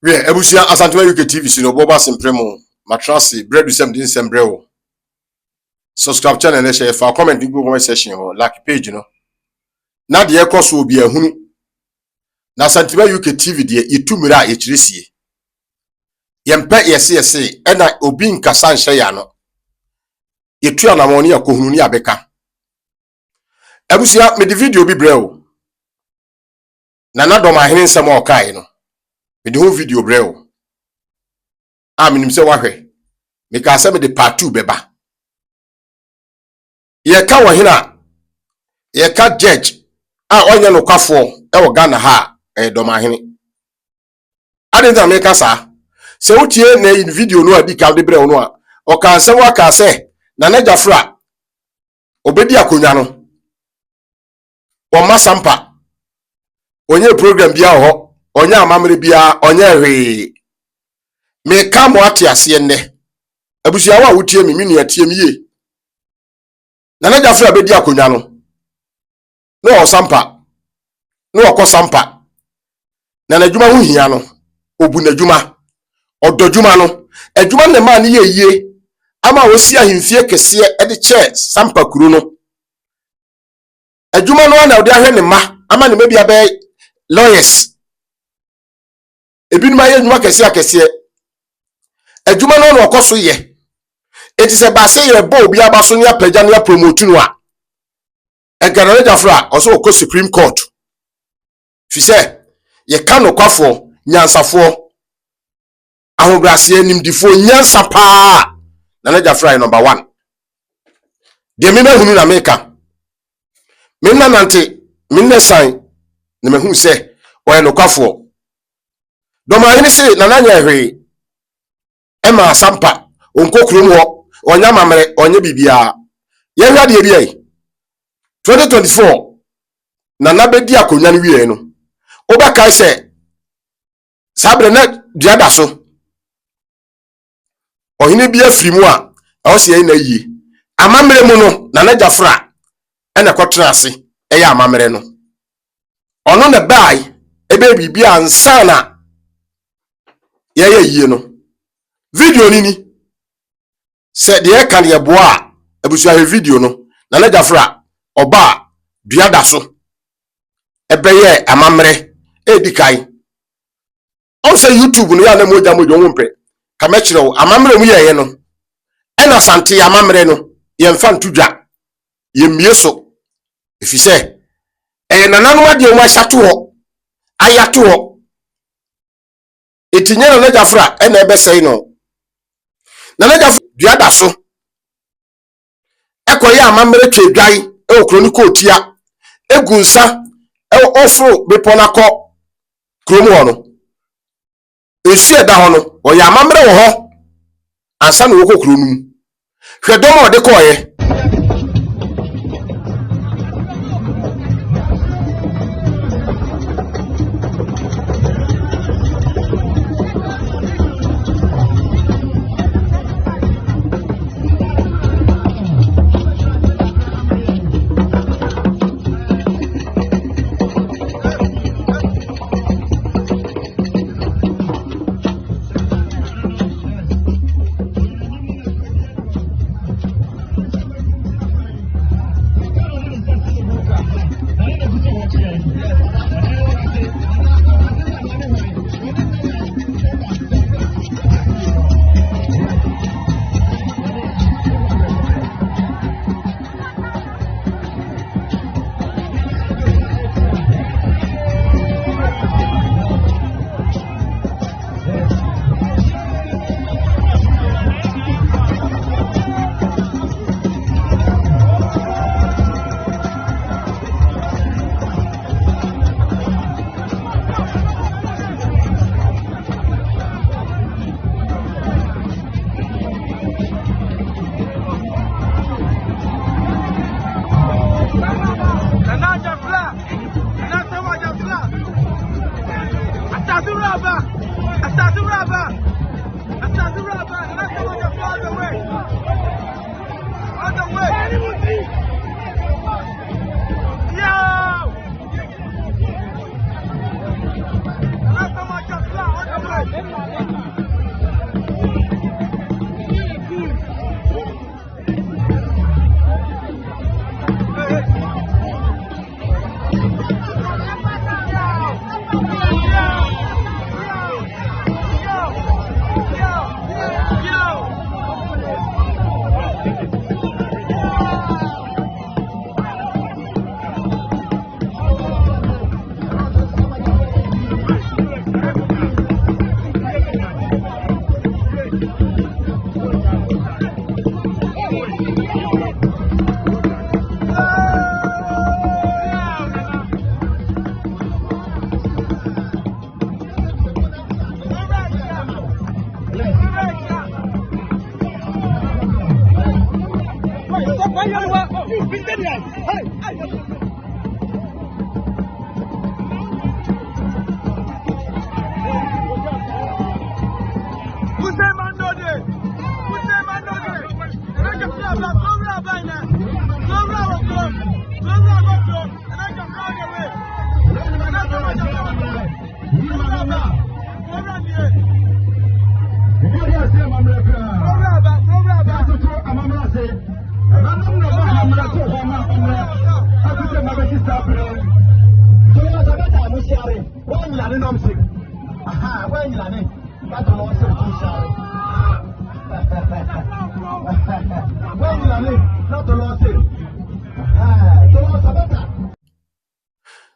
We ebusia Atuna UK TV sino boba simpremo matrasi bread sem din sembreo. Subscribe channel na share fa comment in comment section or like page no. Na de ekoso obi ahunu. Na Atuna UK TV de itumira echirisie. Yempe yese ena obi nkasa nhye ya no. Yetu anamoni akohunu ni abeka. Ebusia me di video bi breo. Na manhene nsem okai no. Me the whole video breo. Minim se wahwe. Me ka se me the part 2 beba. Ye ka wo hina. Ye ka judge onye no kwafo e wo Ghana ha do manhene. Adenta me ka sa. Se utie na in video no adi ka de breo no a. O ka se wa ka se na na jafra obedi akonwa no. Wo masampa. Onye program bia ho. Onye amamre bia onye hwe me ka mo ate ase nne abusia wa wotie me minu atie me ye na jafra bedi akonwa no sampa no okosampa na adwuma ho hia no obu na adwuma ododwuma no adwuma ne ma ne ye ama wosi ahemfie kese e de che sampa kuro no adwuma no na odi ahwe ne ma ama ne mabia be lawyers ebinuma ye nwuma kese adwuma no okoso ye enti se ba se ye bo obi abaso ne apagya ne promote no a egarare jafra oso okọ Supreme Court fi se ye ka no kwafo nyansafo ahobrase nimdifo nyansa pa na jafra number 1 de me hunu na meka me nante me ne san na mehu se oye no kwafo do manhene se na nanya hwe ema sampa onko krum ho onya mamre onye bibia ye hwa de bi 2024 na nabedi akonwa ne wie no obaka se sabre na diada so ohine bi afiri mu a o se na yie amamre mu no na jafra ene kwotena ase eye amamre no ono na bai ebe bibia ansa na ye yie no video nini se de kan ye boa abusu ahwe video no na jafra oba duada so ebeye amamre edikai on se YouTube no ya na moja wompe kamechire wo amamre mu ye no ena sante amamre no ye mfa ntudwa ye mieso efise nananu ade o ma hyato ho ayato ho etinyere na jafra ena ebesei no na jafra duada so ekoye amamre twedwan e okroni kotia egunsa ofro beponako kromo ho no esu eda ho no oya amamre wo ho ansa na wo kokro num hwedomo ode koye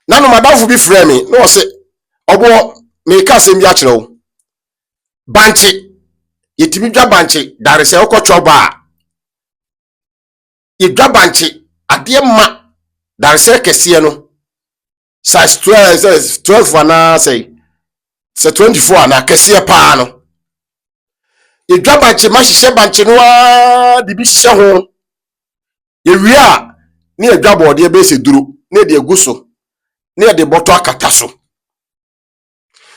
Nano madam be frame no say obo me ka sem ya kire wo banche yetimi dwa banche dare se okotwo ba yedwa banche ade ma dare se kese no size 12 ana say 24 ana kese pa no yedwa banche ma hihye banche no a de bi hihye ho yewie a ne yedwa bode be se duro ne de eguso ne de boto akata so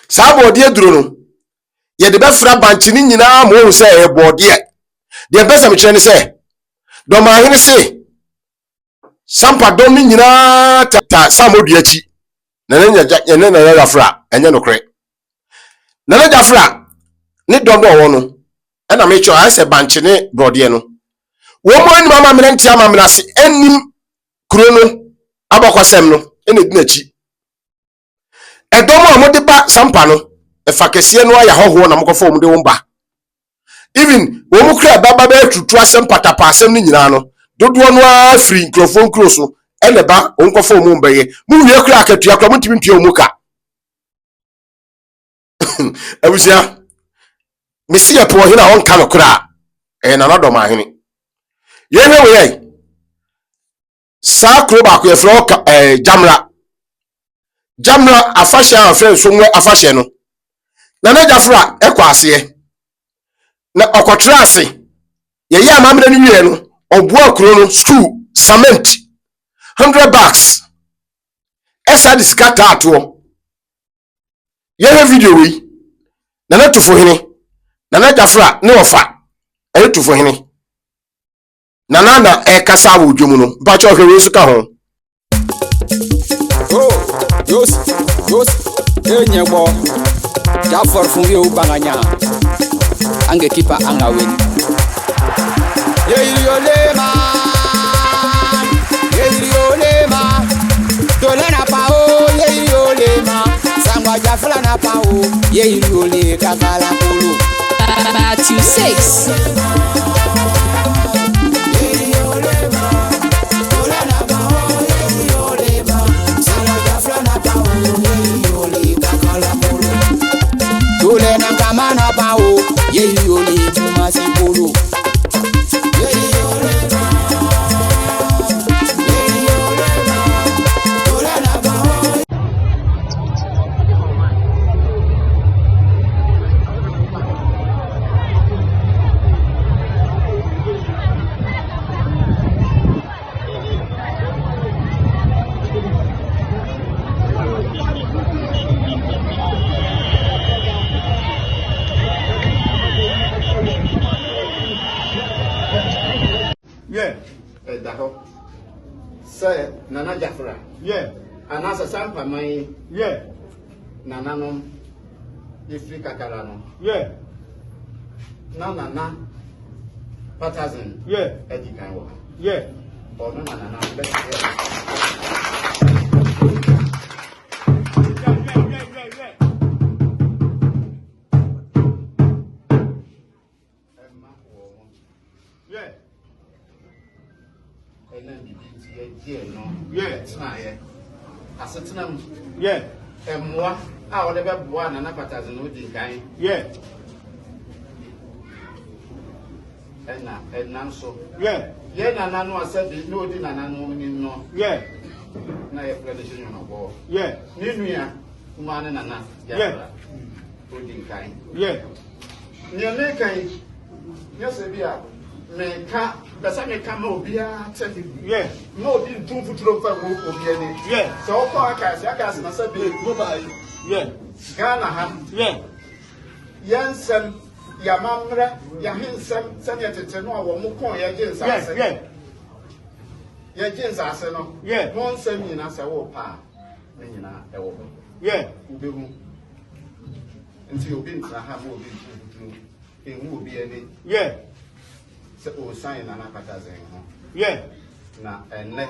sa bode duro no ye de be fra banche ni nyina mo hu se e bode de be se me kire ne se do manhene se sampa dom ni nyina ta samodua chi na na ya fra enye no kre na na jafra ni dom do wo no e na me cho a se banche ne bode no wo mo ani mama me ntia mama na se enim kuro no abakosem no ene di na chi edomo amode ba sampa no efa kese no aya hoho na mokofo mu de wo mba even wo mu kra baba ba tutu asem patapa asem ni nyina no dodo no a free microphone so ele ba onkofo mu mbaye mu wie kra akatua kra mutimi mpia mu ka abusia mesi epo hina on ka no kra na na do manhene ye hwe we sa kro ba ko ye fro jamra afasha afre so nwe afashe no na na jafra ekwase na okotra ase ye ya amamre ni wie no obu akro no school cement 100 bucks esa diskata ato ye video wi na na tufo hene na na jafra ne ofa e tufo hene na na e kasa wo dwomu no ba cho hwe we su ka ho Yos, enyebo. Jafor fungi ubanganya. Ange kipa anga win. Yeyolema. Dole na pao, yeyolema. Sangwa jafla na pao, yeyole kakala polo. Matthew 6. Dole na kamana pao, yeyole tumasi polo. Yeah. Daho. Say, Nana Jafra. Yeah. And as a sample, my Yeah. Nanano, Ifrika Kalano. Yeah. Nana Patterson. Yeah. Eddie Kanwa. Yeah. Or no, Nana. Yeah. And then you Yeah. tonight. As a tenam, Yeah. and moi, I will never one and a Patterson with the guy. Yeah. And Nanso. Yeah. Yen and Nano said, no, didn't no. Yeah. Na ye tradition on board. Yeah. Ninuya, man and Nana. Yeah. Pudding kind. Yeah. Near Mekai, yes, Bia, Meka, the same come over here, Yeah. no, didn't do for Obiani. Yeah. So far, I can't, I said, goodbye. Yeah. Ghana ham, Yeah. Yansem, Yamamra, Yahinsem, Senator, no, or Mukon, Yajins, Yeah. Yeah. Yajins, I said, no, Yeah. one semi in us, oh, pa, Nina, Yeah. until you've been to have more in will be any. Yeah. So, sign an appetizing. Yeah. Now, and let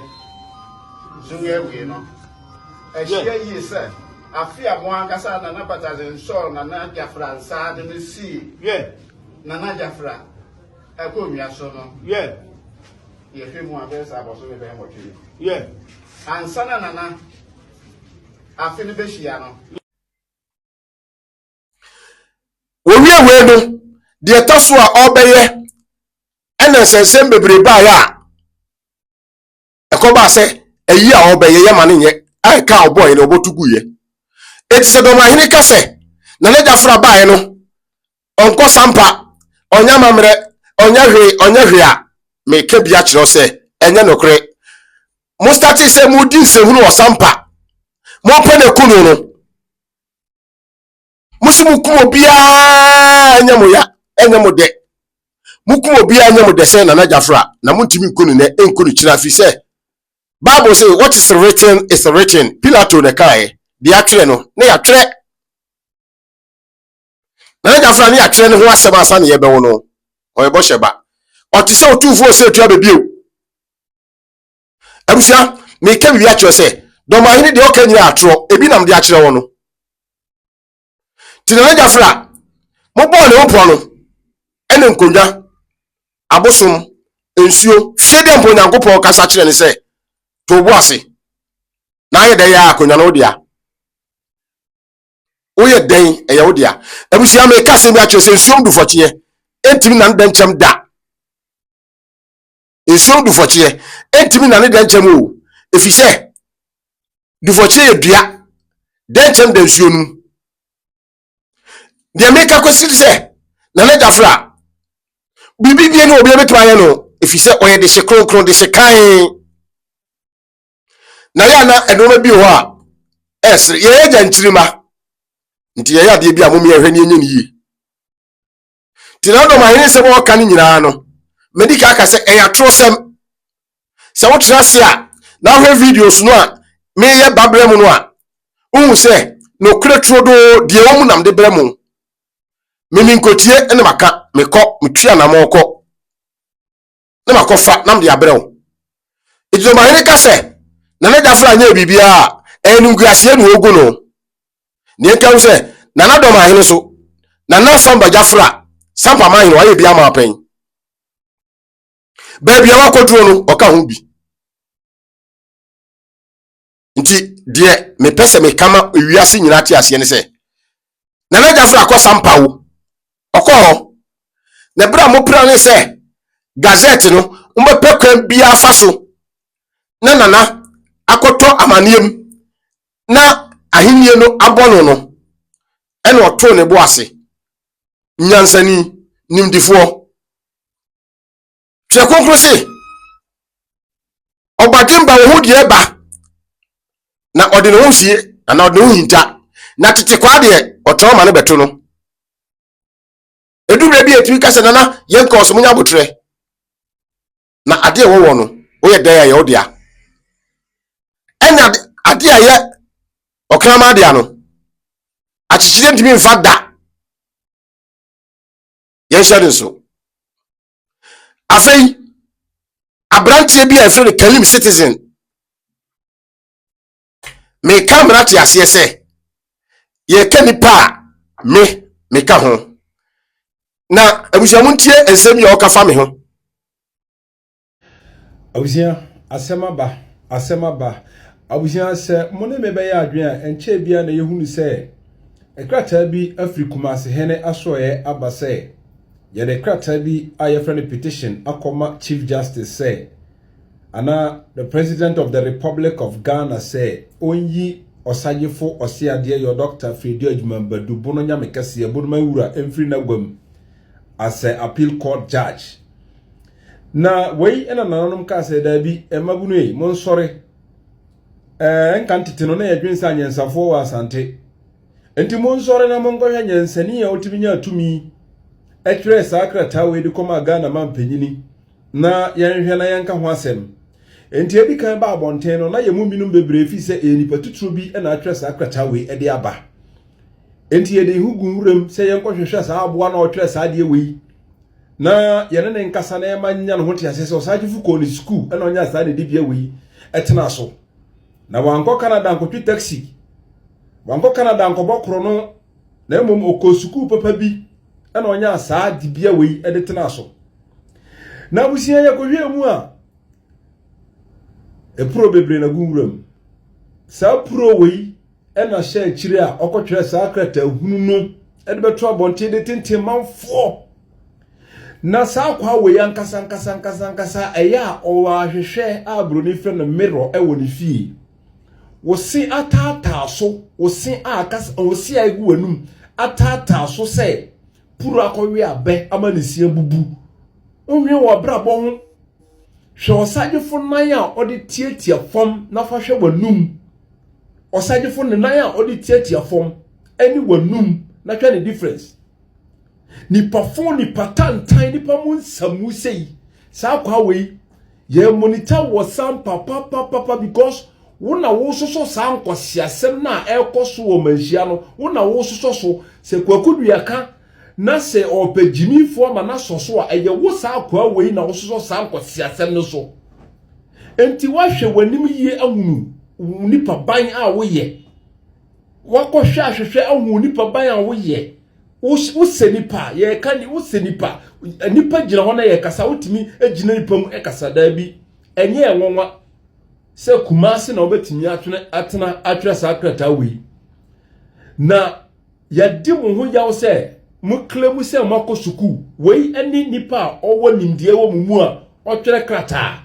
Zuya, you know, as she sir, afia mo ankasa na batazen so na Jafra nsa de me si Yeah. na Jafra e ko mi aso no Yeah. ye hwe mu abesa aboso me be motwe Yeah. ansa na afi ne be hia no owie we no de taso a obeye ena sensem bebre ba ya ekoba se eyi a obeye ye mane nye ai ka oboy ne obotugu ye etise do manhene kase na Jafra ba ye no onko sampa onya mamre onya hwe a me ke bia kire se enye nokre mo start se mu di nsehunu o sampa mo pe ne kunu no musimu kumo bia enye mo de mukumo bia enye mo de se na Jafra na muntimi nkunu ne enkunu kira fi se Bible say what is written is written. Pilato ne kai di atwe no ne atwe na Jafra ne atwe ne ho asema asa ne yebe wo no oyebo sheba oti se otufu se etua bebio abusia me ke bibia kire se do mahini de okanyira atro ebi nam de akire wo no tinana Jafra mo bo ne opo no ene nkonja abosom ensuo fiede mpo nyankopon kasa kire ne se to bo ase na ye de ya akonya no dia oye den e ya odia abusia me kase mi akire se ensuo du fochie entimi na ndan chem da ensuo du fochie entimi na ndan chem o efise du fochie edua den chem da ensuo nu de me ka kwesi se na Jafra bibi bi no obi ebetu aye no efise oye de se kronkron de se kan na ya na enoma bi ho a esre ye ja nchirima nti ye ya de bi amom ye hwe ne enye ni ti na do mahene se bo kan nyina no medika aka se eya trosem se wo trase a na hwe videos no a me ye babrem no a unu se no kretro do de wo mu nam de brem mimi nkotie ene maka mekọ metria na mokọ na makofa nam de abrew ejo mahene ka se na Jafra nya bibia enunguase nu ogu no ne nka se na do mahene so na samba Jafra samba mahene wa ye bia ma pen ba bia wakoduro no oka ho bi nti de me pese me kama ewiase nyina ti ase ne se na Jafra akọ sampa wo okọ na bra mo pra ne se gazette no mbe pekwan bia afa so na nana akoto amaniem na ahinie no abono no ene oto ne bo ase nyansani nimdifo twa konkro se obadimba wo hu de ba na ode no hie na ode no hinta na tete kwa de oto ma ne beto no edubra bi etui kase nana yenka osomunya botre na ade wo no wo ye dan ya ye odia enya ade ya okrama ade ano achichire ntimi mfa da ye shade so afei abrantie bi afre Kalim citizen me kamera ti ase se ye kanipa me ka ho na abusiamuntie ensem ye okafa me ho abusia asema abusia se mone me be ya adwen a enche bia na yehunu se ekrata bi afrikuma se hene asoye abase ye de krata bi ayefrene petition akoma chief justice say ana the president of the Republic of Ghana say onyi osagefo osiade your Dr. Fredio Adjumambadu bono nyamekase ebonuma wura emfiri na gwam as a appeal court judge na wei ena nananom ka se da bi emabunu e mon sore enkantete no na yadwensa anyensafo wa asante enti mon sore na mon gohwa nyensani a otiminya atumi etwere sakrata we di koma Ghana mampanyini na yenhwe na yenka ho asem enti ebi kan ba abonten no na yemu minum bebre fi se enipa tuturo bi na atwere sakrata we ede aba enti yede hugu wurem se yenkohwehwe sa aboa na otwere sa de we na yene ne nkasa na emanya no hote asese osagifu ko ni school na onya sa de bia we etena so na wanko Canada nkotwi taxi wanko Canada nkɔbɔ koro no na emom okosuku papa bi na onya saa dibia wei edetena so na abusia yakɔhwe mu a epro bebre na gunwuram saa pro wei na hye akire a ɔkɔtwere saa krata hunu no edbeto abonte de tenten manfo na saa kwa wei ankasa eya owa hwehwe a broni fre no mirror ewo ne fie wo si atata so wo si akasa wo si agu anum atata so se puru akɔwe abe amanisi abubu onwe wo brabɔ ho hwe osagefo nan a ɔde tietia fam na fa hwe wanum osagefo nan a ɔde tietia fam ani wanum na hwe ne difference ni pafon ni patantan ni pamun samu sei sa kwa we ye monitor wo sam papa because wona wo soso sa nkosiasem na ekoso wo manhia no wona wo soso so se kwakudua ka na se opagimifo ma na soso a eye wo sa kwa we na wo soso sa nkosiasem no so enti wa hwe wanim yie ahunu nipa ban a wo ye wakɔhwe ahwehwe ahunu nipa ban a wo ye usenipa ye kani usenipa nipa gina ho na ye kasa utimi agina nipa mu ekasa da bi enye enwonwa se kumase na obetimi atena atwere sa krata wi na yadi mu ho yawo se muklemu se makosuku wei eni nipa owo nimdie wo mu a otwere krata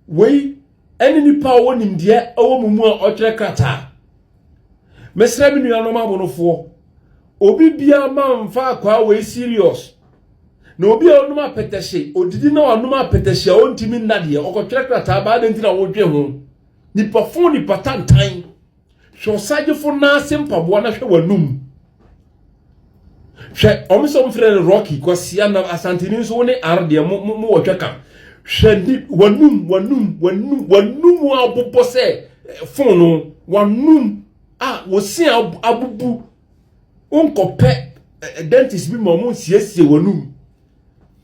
wei eni nipa owo nimdie owo mu a otwere krata mesra bi nua no mabonofo obi bia ma mfa kwa we serious na obi onum apetehye odidi na onum apetehye ontimi nnade okotwere krata ba de ntina wodwe ho nipa fo ni patantan hwe sagefo na sempabo na hwe wanum hwe omiso mfre Rocky kwasia na asantini nso ne arde mu wotweka hwe ni wanum abobo se fo no wanum wosi abubu unkope dentist bi mo siesie wanum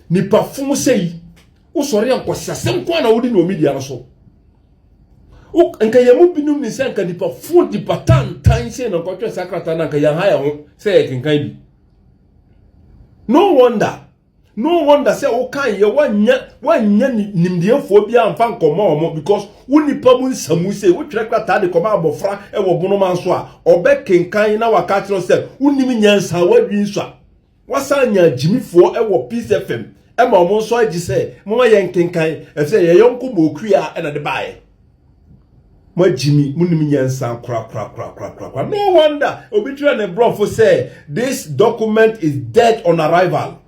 nipa fun sei usori ankosasem kwa na wodi no media no so nka yamu binum ni se nka nipa fun di patantan sei na nkotwe sakrata na nka yan haya ho sei kenkan bi no wonder say o kan ye wanya nimdiefo bia amfa nkoma omo because wonipa mu nsamu sei wo twere krata de koma abofra e wo bono manso a obekenkan na waka kiro say wonim nyansa wadwin so a wasanya jimifo e wo Peace FM e ma omo so agi say mo ye nkenkan e say ye yonko mokua e na de bae mo jimi munim nyansa kra no wonder obitwa ne brofo say this document is dead on arrival.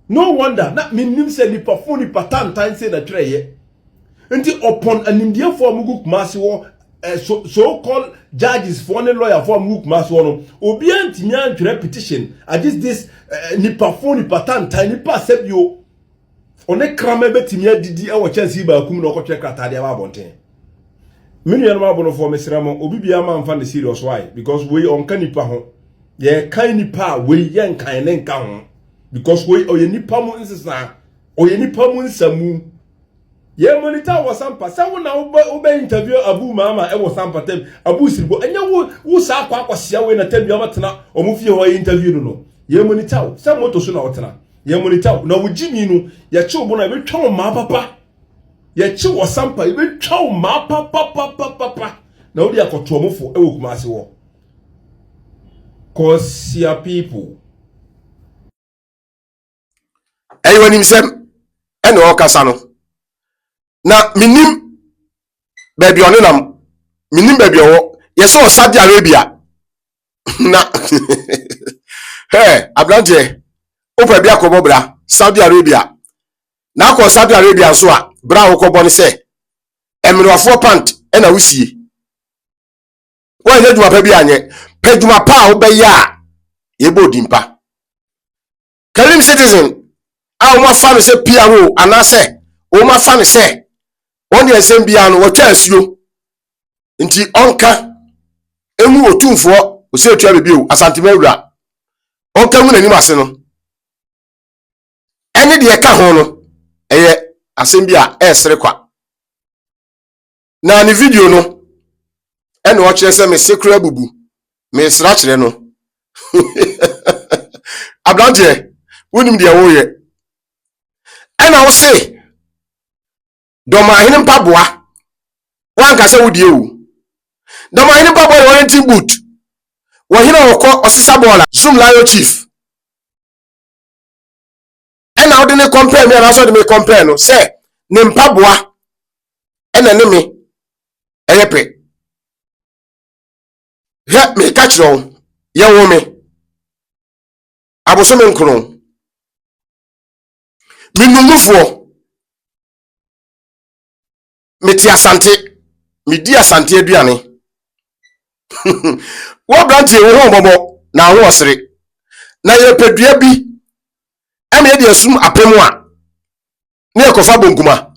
No wonder na minim se ni pafoni patantan se na twreye nti upon animdie for mugu kumase wo so called judges for any lawyer for mugu kumase wo no obi antimi antwre petition against this ni pafoni patantan ni pasebio one krama betimi adidi e wo chance ba kum na okotwe krata de ba bonten menu ya no abono for mesramo obi bia ma mfa ne serious why because we on kanipa ho ye kan nipa we ye nkan ne nka ho because we oyenipa mu nsesa oyenipa mu nsamu ye monitor wo sampa se wo na wo interview abu mama e wo sampa tem abu siribo enya wo sa akwasia we na tem biama tena omufie ho interview no ye monitor se moto so na wo tena ye monitor na wo jimi no ye che wo na be twa ma papa ye che wo sampa e be twa ma papa na wo dia koto omufo e wo kumase wo cause your people wanim sem ene okasa no na minim baby onenam minim baby owo yeso Saudi Arabia na ablanje opa bia ko bobra Saudi Arabia na ko Saudi Arabia so a bra wo ko boni se emrofo pant ena wusie wo ye djuma pa bi anye pedjuma pa wo be ya ye bodimpa Karim citizen a uma fa no se piawo anase uma fa no se woni ensem bia no wotwa asuo nti onka emu otumfo o se otua bebio asantemawura onka mu nanim ase no ene de ka ho no eye asem bia esere kwa na ni video no ene o kire se me sekura bubu me sra kire no ablante wonim de wo ye ena wo se do manhene mpaboa wan ka se wo die wo do manhene mpaboa wo team boot wo hina wo ko osisa bola zoom lion chief ena wo de ne compare me na so de me compare no se ne mpaboa ena ne me eyepe ya me ka kire wo ye wo me aboso me nkron minumufo meti asante medi asante aduane wo brantie wo ho bobo na ho osere na ye pedua bi ame ye de asum apemu a na ekofa bonkuma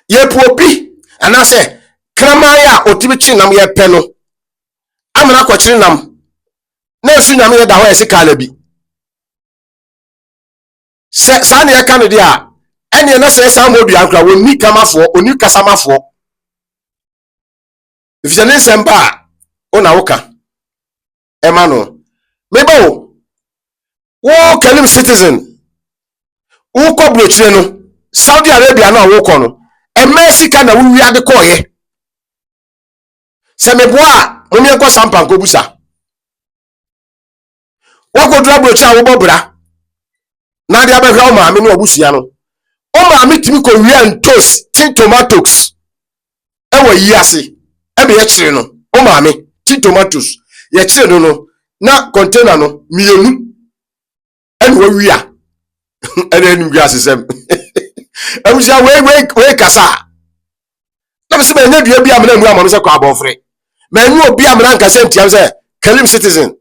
ye puobi anase kraman ya otibi chi nam ye pe no amana kwachiri nam na esu nyame ye da ho ese kala bi se sa na ye ka no dia ene na se sa modua nkra woni kamafo oni kasamafo ifisane semba ona woka emano mebo wo kalim citizen wo ko brochire no Saudi Arabia na wo ko no emesika na wo wiade ko ye se meboa mo mi ko sampa ko busa wo ko dra brochire wo bobra na dia be hwa ma me no obusia no o ma me timi ko wi an toast tin tomatoes e wo yi ase e be ye kire no o ma me tin tomatoes ye kire no na container no mienu en wo wi a ene ni wi ase sem amusia we kasa na be se be nya dua bi amena mu amano se kwa abofre ma nyu obi amena nka se ntiam se kalim citizen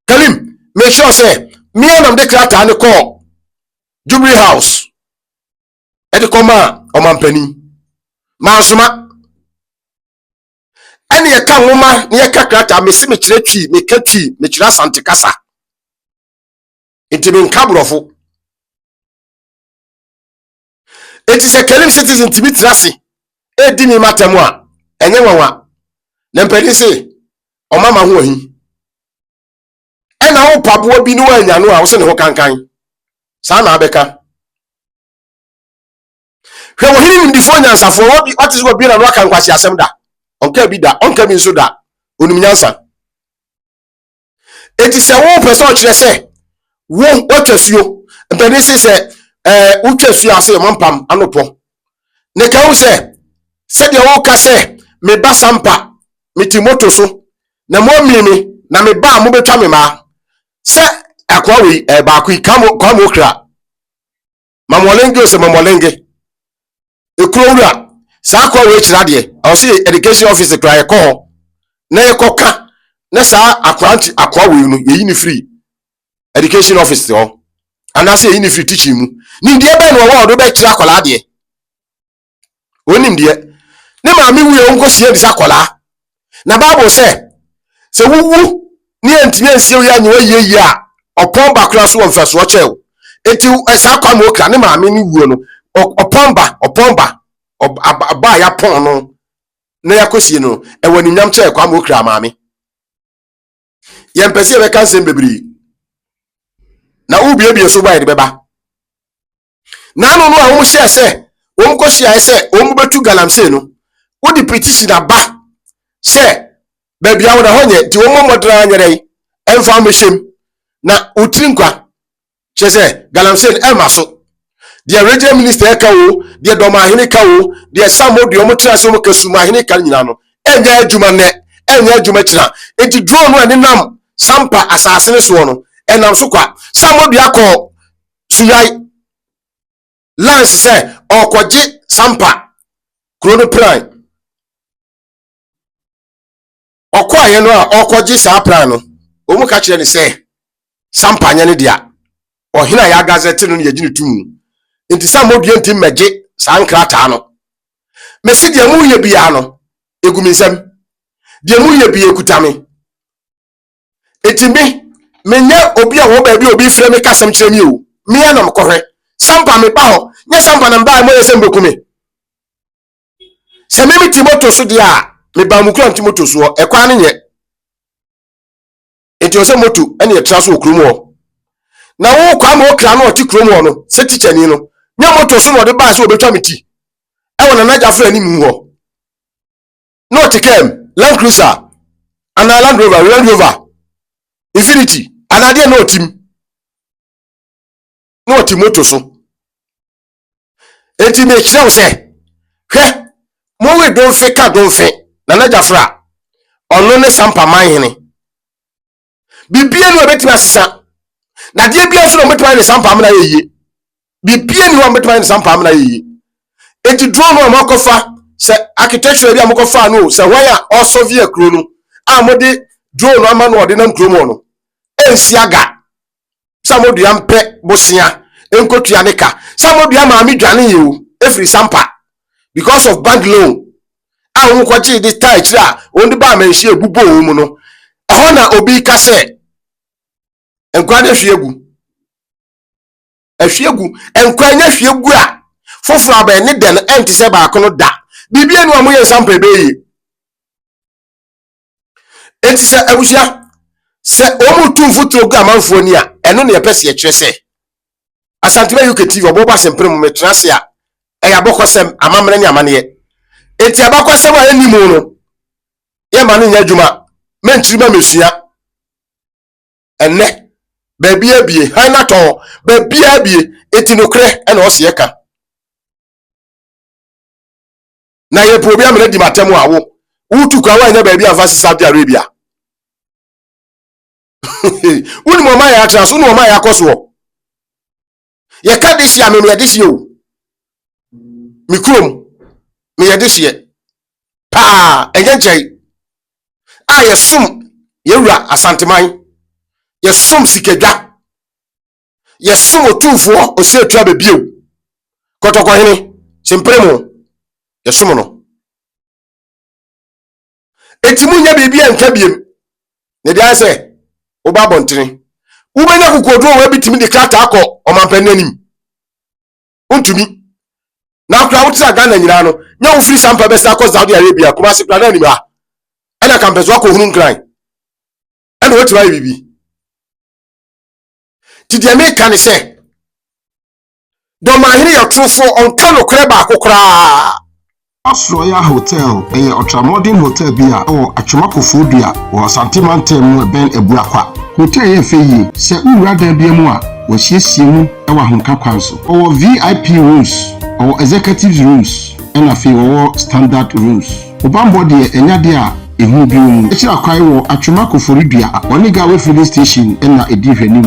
kalim make sure say me am de krata ne call Jubilee House e de koma o mampani mansuma ene ye ka nwoma ne ye ka krata me se me kire twi me ka twi me kire asante kasa intimi nkabrofo eti se kalim citizen tibi trase e di mi matemu a enye wanwa na mpani se o mama ho ahi ena wo paboa bi no anya no a wo se ne ho kankan sa na abeka hwe wo hiri ndifo nyansafo wo bi otis wo bi na no kan kwasi asem da onka bi da onka bi nso da onim nyansa eti se wo pese o kire se wo otwasuo mpani se utwasuo ase mompam anopo ne ka wo se de wo ka se me ba sampa meti moto so na mo mimi na me ba mo betwa me ma se akwa we ba ku kamo kwa mo kra mamolenge o se mamolenge ekurowura sa akwa we kira de o se education office kra ye ko na ye koka na sa akwa we no ye ni free education office ho ana se ye ni free teaching mu ni de be no wo do be kira kola de onim de ne ma mi wi o nko sie de sa kola na bible se wuwu ni entimi ensie wi anyo yeyi a opon ba kra so wonfeso o chew eti esa kwa mo kra ne ma me ni wuo no opon ba ba ya pon no na yakosie no e wani nyam che kwa mo kra ma me ye mpese be kan sem bebri na ubi ebie so ba de beba na no no a wo hye se wo ko hye se wo betu galamse no wo di petition aba se babia wo na honye ti wo modra nyere emfa meshem na utirinkwa chese galamsen emaso the regional minister ekawo the domahene kawo the samodi omotrase omokasumahene kan nyina no enya adwuma ne enya adwuma kira enti drone no enam sampa asase so no enam so kwa samodi akọ suyai lance se okoje sampa krono plan okwa ye no a okoje sa plan no omu ka kire ne se sampa nya ne dia ohina ya gazette no ye gine tum enti samodi enti meje sankrata no mesi de mu ye bia no eguminsem de mu ye bia ekutame enti menya obi a wo ba bi obi frɛ me kasem kire mi o me ya na mkɔhwɛ sampa me ba ho nya sampa na mba mo ye sem bekume se me timoto so dia me ba mu kura nti moto so e kwa ne nye enti o se moto ene tra so okrum ho na wo kwa ma okra na oti krom ho no se teacher ni no nya moto so no de ba se obetwa meti e wona na jafra ni mu ho no tikem Land Cruiser ana Land Rover Infinity ana de no tim no ti moto so enti me kire wo se hwe mo we don fe ka don fe na jafra ono ne sampa manhene bibia ni obetimi asesa na de bia so no betimi ne sampa amna yeye bibia ni ho betimi ne sampa amna yeye enti drone no makofa se architecture bia makofa no se waya osovia kro no amode drone ama no ode nam kro mo no ensiaga samodu ampe bosia enkotua ne ka samodu ama amedwane ye o every sampa because of bank loan ahun kwachi this time kira ondi ba manhye ebubo wo mu no eho na obi ka se enkwade hwiegu ahwiegu enkwanya hwiegu a foforo aba ne den enti se ba kono da bibia ni amoye sampa beye enti se abusia se omu tumfu trogu amanfo ni a eno ne yepese ye kire se asantime UK oboba sempre mu metrase a eyabokosem amamre ni amane enti abakosem a eni mu no ye manu nya djuma menchirima mesua enne babia bie hana to babia bie enti nokre ena ose yeka na ye probia mre di matemu awo utu kwa wa nya babia avasi Saudi Arabia uni mama ya trans uni mama ya koso ye ka disi ya me disi o mikrom me ye disi pa enyenchei a ye sum ye wura asanteman ye sum sikedwa ye sum otufo ose atua bebio kotoko hene simpremo ye sum no etimu nya bibia nka biem ne dia se oba bontene ubenya kukodro we bitimi de krata akọ omanpanenim untumi na kra wutra Ghana nyina no nya wo free sampa besa akọ Saudi Arabia kuma se plana ni ba ana kampezo akọ hunu nkran ana wetima bibi ti de America ne se do manhene ya trofo onka no kre ba akokra Royal Hotel, a ultra-modern hotel bia or Atuna Kofodua or Santimantem Ben Ebuakwa. Hotel ye feye, se urada biamua, or siemu, our honka council, or VIP rooms, or executive rooms, and a few or standard rooms. Obambody enyadia, a hubium, it's a cry or Atuna Kofodua, Onigawe filling station, and a different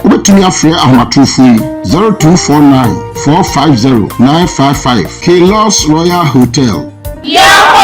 over to me a free Ahmatufu 0249 450 955 K-Loss Royal Hotel. Yeah.